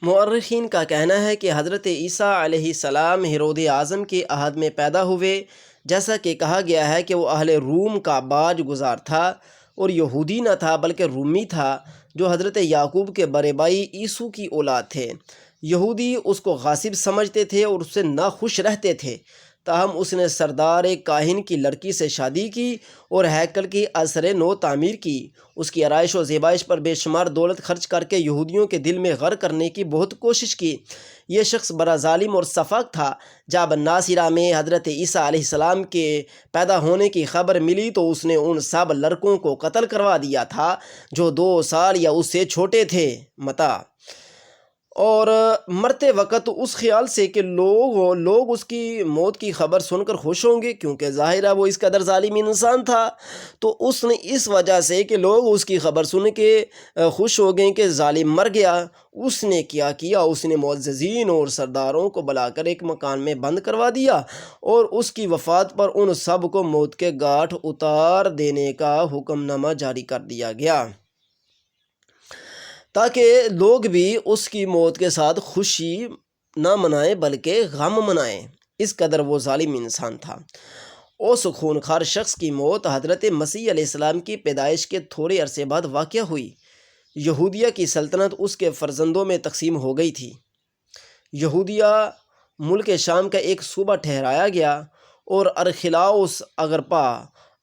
مورخین کا کہنا ہے کہ حضرت عیسیٰ علیہ السلام ہیرود اعظم کے عہد میں پیدا ہوئے، جیسا کہ کہا گیا ہے کہ وہ اہل روم کا باج گزار تھا اور یہودی نہ تھا بلکہ رومی تھا، جو حضرت یعقوب کے بڑے بھائی عیسو کی اولاد تھے۔ یہودی اس کو غاصب سمجھتے تھے اور اس سے ناخوش رہتے تھے، تاہم اس نے سردار ایک کاہن کی لڑکی سے شادی کی اور ہیکل کی ازسر نو تعمیر کی۔ اس کی آرائش و زیبائش پر بے شمار دولت خرچ کر کے یہودیوں کے دل میں غر کرنے کی بہت کوشش کی۔ یہ شخص بڑا ظالم اور سفاک تھا۔ جب ناصرہ میں حضرت عیسیٰ علیہ السلام کے پیدا ہونے کی خبر ملی تو اس نے ان سب لڑکوں کو قتل کروا دیا تھا جو 2 سال یا اس سے چھوٹے تھے۔ متا اور مرتے وقت اس خیال سے کہ لوگ اس کی موت کی خبر سن کر خوش ہوں گے، کیونکہ ظاہر ہے وہ اس قدر ظالم انسان تھا، تو اس نے اس وجہ سے کہ لوگ اس کی خبر سن کے خوش ہو گئے کہ ظالم مر گیا، اس نے کیا اس نے معززین اور سرداروں کو بلا کر ایک مکان میں بند کروا دیا اور اس کی وفات پر ان سب کو موت کے گھاٹ اتار دینے کا حکم نامہ جاری کر دیا گیا، تاکہ لوگ بھی اس کی موت کے ساتھ خوشی نہ منائیں بلکہ غم منائیں۔ اس قدر وہ ظالم انسان تھا۔ اس خونخوار شخص کی موت حضرت مسیح علیہ السلام کی پیدائش کے تھوڑے عرصے بعد واقع ہوئی۔ یہودیہ کی سلطنت اس کے فرزندوں میں تقسیم ہو گئی تھی۔ یہودیہ ملک شام کا ایک صوبہ ٹھہرایا گیا اور ارخلاؤس اگرپا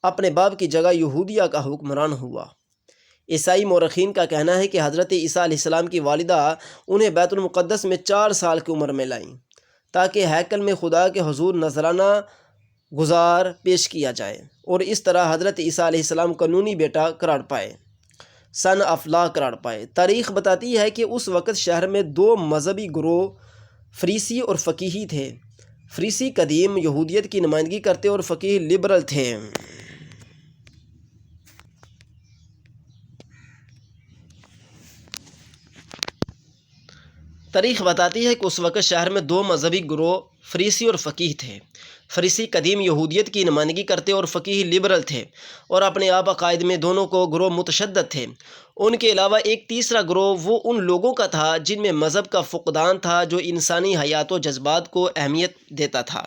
اپنے باپ کی جگہ یہودیہ کا حکمران ہوا۔ عیسائی مورخین کا کہنا ہے کہ حضرت عیسیٰ علیہ السلام کی والدہ انہیں بیت المقدس میں 4 سال کی عمر میں لائیں تاکہ ہیکل میں خدا کے حضور نذرانہ گزار پیش کیا جائے اور اس طرح حضرت عیسیٰ علیہ السلام قانونی بیٹا قرار پائے، سن آف لا قرار پائے۔ تاریخ بتاتی ہے کہ اس وقت شہر میں 2 مذہبی گروہ فریسی اور فقیہی تھے۔ فریسی قدیم یہودیت کی نمائندگی کرتے اور فقیہ لبرل تھے۔ تاریخ بتاتی ہے کہ اس وقت شہر میں 2 مذہبی گروہ فریسی اور فقیہ تھے۔ فریسی قدیم یہودیت کی نمائندگی کرتے اور فقیہ لبرل تھے اور اپنے آپ عقائد میں دونوں کو گروہ متشدد تھے۔ ان کے علاوہ ایک تیسرا گروہ وہ ان لوگوں کا تھا جن میں مذہب کا فقدان تھا، جو انسانی حیات و جذبات کو اہمیت دیتا تھا،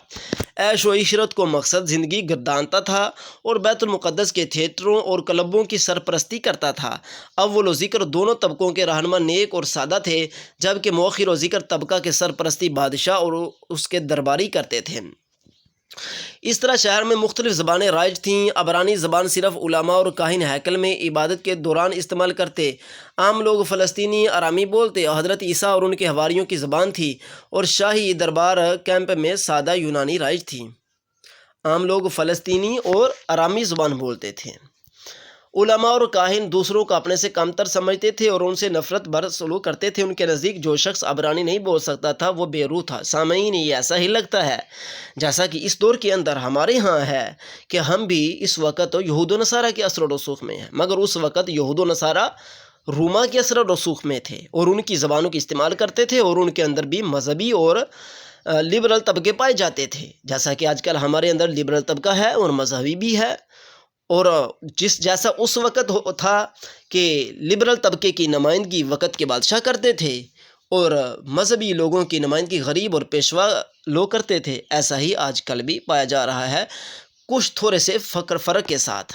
عیش و عشرت کو مقصد زندگی گردانتا تھا اور بیت المقدس کے تھیٹروں اور کلبوں کی سرپرستی کرتا تھا۔ اول و ذکر دونوں طبقوں کے رہنما نیک اور سادہ تھے، جبکہ مؤخر و ذکر طبقہ کے سرپرستی بادشاہ اور اس کے درباری کرتے تھے۔ اس طرح شہر میں مختلف زبانیں رائج تھیں۔ عبرانی زبان صرف علماء اور کاہن ہیکل میں عبادت کے دوران استعمال کرتے۔ عام لوگ فلسطینی آرامی بولتے۔ حضرت عیسیٰ اور ان کے حواریوں کی زبان تھی اور شاہی دربار کیمپ میں سادہ یونانی رائج تھی۔ عام لوگ فلسطینی اور آرامی زبان بولتے تھے۔ علماء اور کاہن دوسروں کو اپنے سے کمتر سمجھتے تھے اور ان سے نفرت بھر سلوک کرتے تھے۔ ان کے نزدیک جو شخص عبرانی نہیں بول سکتا تھا وہ بے روح تھا۔ سامعین، یہ ایسا ہی لگتا ہے جیسا کہ اس دور کے اندر ہمارے ہاں ہے کہ ہم بھی اس وقت یہود و نصارہ کے اثر و رسوخ میں ہیں، مگر اس وقت یہود و نصارہ روما کے اثر و رسوخ میں تھے اور ان کی زبانوں کی استعمال کرتے تھے اور ان کے اندر بھی مذہبی اور لبرل طبقے پائے جاتے تھے، جیسا کہ آج کل ہمارے اندر لبرل طبقہ ہے اور مذہبی بھی ہے۔ اور جیسا اس وقت تھا کہ لبرل طبقے کی نمائندگی وقت کے بادشاہ کرتے تھے اور مذہبی لوگوں کی نمائندگی غریب اور پیشوا لوگ کرتے تھے، ایسا ہی آج کل بھی پایا جا رہا ہے، کچھ تھوڑے سے فرق کے ساتھ۔